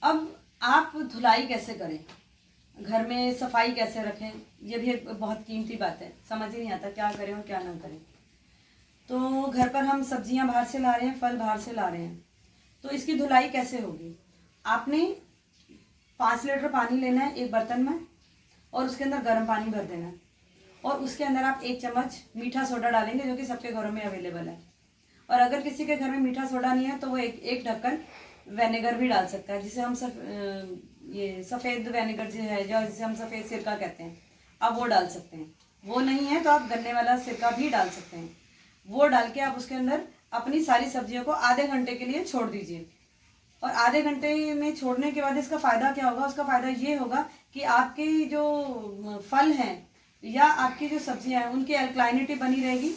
अब आप धुलाई कैसे करें, घर में सफाई कैसे रखें, ये भी एक बहुत कीमती बात है। समझ ही नहीं आता क्या करें और क्या ना करें। तो घर पर हम सब्जियां बाहर से ला रहे हैं, फल बाहर से ला रहे हैं, तो इसकी धुलाई कैसे होगी। आपने 5 लीटर पानी लेना है एक बर्तन में, और उसके अंदर गर्म पानी भर देना है, और उसके अंदर आप 1 चम्मच मीठा सोडा डालेंगे, जो कि सबके घरों में अवेलेबल है। और अगर किसी के घर में मीठा सोडा नहीं है तो वो एक ढक्कन विनेगर भी डाल सकता है, जिसे हम ये सफ़ेद विनेगर जो है, जो जिसे हम सफ़ेद सिरका कहते हैं, आप वो डाल सकते हैं। वो नहीं है तो आप गन्ने वाला सिरका भी डाल सकते हैं। वो डाल के आप उसके अंदर अपनी सारी सब्जियों को आधे घंटे के लिए छोड़ दीजिए। और आधे घंटे में छोड़ने के बाद इसका फ़ायदा क्या होगा, उसका फ़ायदा ये होगा कि आपके जो फल हैं या आपकी जो सब्जियां हैं उनकी अल्कलाइनिटी बनी रहेगी।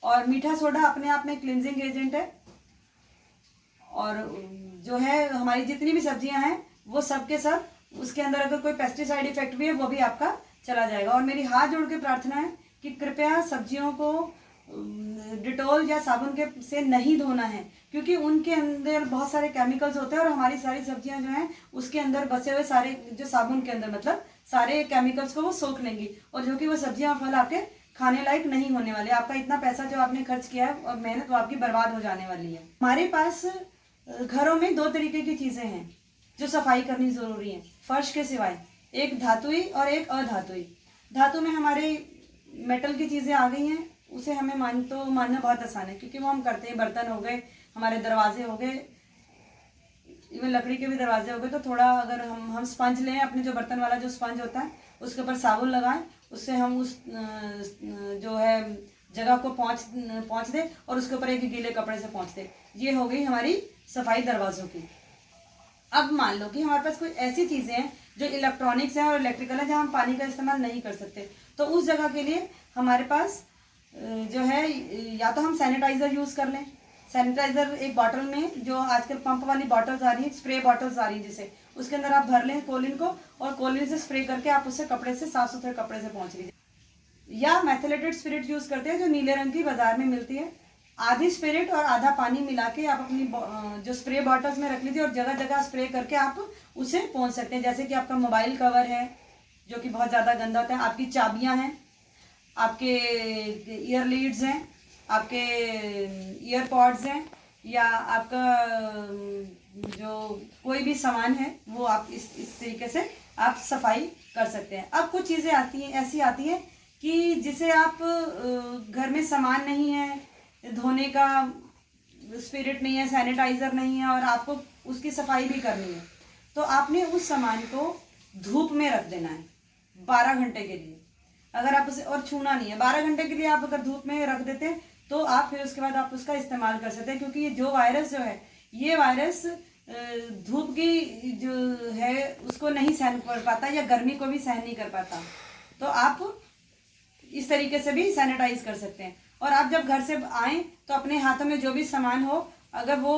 और मीठा सोडा अपने आप में क्लिनजिंग एजेंट है, और जो है हमारी जितनी भी सब्जियां हैं वो सब के सब, उसके अंदर अगर कोई पेस्टिसाइड इफेक्ट भी है वो भी आपका चला जाएगा। और मेरी हाथ जोड़ के प्रार्थना है कि कृपया सब्जियों को डिटॉल या साबुन के से नहीं धोना है, क्योंकि उनके अंदर बहुत सारे केमिकल्स होते हैं, और हमारी सारी सब्जियां जो हैं उसके अंदर बसे हुए सारे जो साबुन के अंदर मतलब सारे केमिकल्स को वो सोख लेंगी, और जो कि वो सब्जियां और फल आपके खाने लायक नहीं होने वाले। आपका इतना पैसा जो आपने खर्च किया है और मेहनत, वो आपकी बर्बाद हो जाने वाली है। हमारे पास घरों में 2 तरीके की चीज़ें हैं जो सफाई करनी ज़रूरी है फर्श के सिवाय, एक धातुई और एक अधातुई। धातु में हमारे मेटल की चीज़ें आ गई हैं, उसे हमें मानना बहुत आसान है, क्योंकि वो हम करते हैं। बर्तन हो गए, हमारे दरवाजे हो गए, इवन लकड़ी के भी दरवाजे हो गए। तो थोड़ा अगर हम स्पंज लें, अपने जो बर्तन वाला जो स्पंज होता है उसके ऊपर साबुन लगाएं, उससे हम उस जो है जगह को पहुँच दें, और उसके ऊपर एक गीले कपड़े से पहुँच दें। ये हो गई हमारी सफाई दरवाज़ों की। अब मान लो कि हमारे पास कोई ऐसी चीज़ें हैं जो इलेक्ट्रॉनिक्स हैं और इलेक्ट्रिकल है, जहाँ हम पानी का इस्तेमाल नहीं कर सकते, तो उस जगह के लिए हमारे पास जो है या तो हम सैनिटाइज़र यूज़ कर लें। सैनिटाइज़र एक बॉटल में, जो आजकल पंप वाली बॉटल्स आ रही हैं, स्प्रे बॉटल्स आ रही हैं, जिसे उसके अंदर आप भर लें कोलिन को, और कोलिन से स्प्रे करके आप उससे कपड़े से, साफ सुथरे कपड़े से पहुँच लीजिए। या मेथिलेटेड स्पिरिट यूज़ करते हैं, जो नीले रंग की बाजार में मिलती है। आधी स्पिरिट और आधा पानी मिला के आप अपनी जो स्प्रे बॉटल्स में रख लीजिए, और जगह जगह स्प्रे करके आप उसे पहुँच सकते हैं। जैसे कि आपका मोबाइल कवर है जो कि बहुत ज़्यादा गंदा होता है, आपकी चाबियाँ हैं, आपके ईयर लीड्स हैं, आपके ईयरपॉड्स हैं, या आपका जो कोई भी सामान है, वो आप इस तरीके से आप सफाई कर सकते हैं। अब कुछ चीज़ें आती हैं, ऐसी आती हैं कि जिसे आप घर में सामान नहीं है, धोने का स्पिरिट नहीं है, सैनिटाइज़र नहीं है, और आपको उसकी सफाई भी करनी है, तो आपने उस सामान को धूप में रख देना है 12 घंटे के लिए। अगर आप उसे, और छूना नहीं है 12 घंटे के लिए, आप अगर धूप में रख देते हैं तो आप फिर उसके बाद आप उसका इस्तेमाल कर सकते हैं। क्योंकि ये जो वायरस जो है, ये वायरस धूप की जो है उसको नहीं सहन कर पाता, या गर्मी को भी सहन नहीं कर पाता। तो आप इस तरीके से भी सैनिटाइज कर सकते हैं। और आप जब घर से आएँ तो अपने हाथों में जो भी सामान हो, अगर वो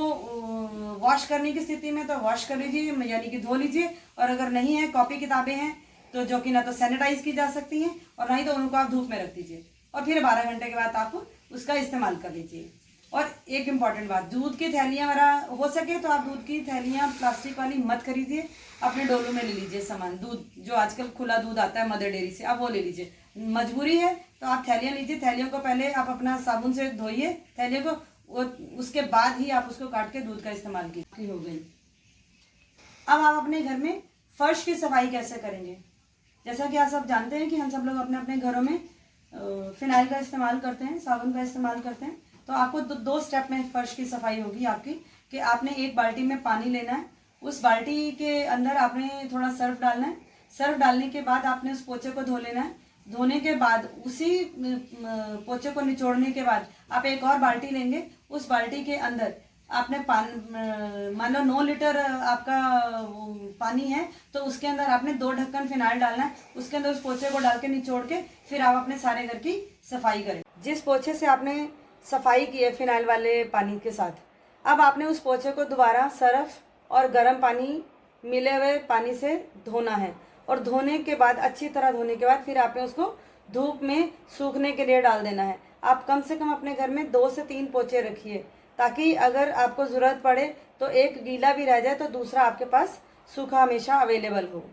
वॉश करने की स्थिति में तो वॉश कर लीजिए, यानी कि धो लीजिए। और अगर नहीं है, कॉपी किताबें हैं तो जो कि ना तो सैनिटाइज की जा सकती हैं, और नहीं तो उनको आप धूप में रख दीजिए, और फिर 12 घंटे के बाद आप उसका इस्तेमाल कर लीजिए। और एक इम्पॉर्टेंट बात, दूध की थैलियाँ वगैरह हो सके तो आप दूध की थैलियाँ प्लास्टिक वाली मत खरीदिए, अपने डोलों में ले लीजिए सामान। दूध जो आजकल खुला दूध आता है मदर डेयरी से, आप वो ले लीजिए। मजबूरी है तो आप थैलियाँ लीजिए, थैलियों को पहले आप अपना साबुन से धोइए थैलियों को, उसके बाद ही आप उसको काट के दूध का इस्तेमाल कीजिए। हो गई। अब आप अपने घर में फर्श की सफाई कैसे करेंगे। जैसा कि आप सब जानते हैं कि हम सब लोग अपने अपने घरों में फिनाइल का इस्तेमाल करते हैं, साबुन का इस्तेमाल करते हैं। तो आपको दो स्टेप में फर्श की सफाई होगी आपकी, कि आपने एक बाल्टी में पानी लेना है, उस बाल्टी के अंदर आपने थोड़ा सर्फ डालना है। सर्फ डालने के बाद आपने उस पोछे को धो लेना है। धोने के बाद उसी पोछे को निचोड़ने के बाद आप एक और बाल्टी लेंगे। उस बाल्टी के अंदर आपने मान लो 9 लीटर आपका पानी है, तो उसके अंदर आपने 2 ढक्कन फिनाइल डालना है। उसके अंदर उस पोछे को डाल के निचोड़ के फिर आप अपने सारे घर की सफाई करें। जिस पोछे से आपने सफाई की है फिनाइल वाले पानी के साथ, अब आपने उस पोछे को दोबारा सर्फ और गर्म पानी मिले हुए पानी से धोना है। और धोने के बाद, अच्छी तरह धोने के बाद, फिर आपने उसको धूप में सूखने के लिए डाल देना है। आप कम से कम अपने घर में 2 से 3 पोछे रखिए, ताकि अगर आपको ज़रूरत पड़े तो एक गीला भी रह जाए तो दूसरा आपके पास सूखा हमेशा अवेलेबल हो।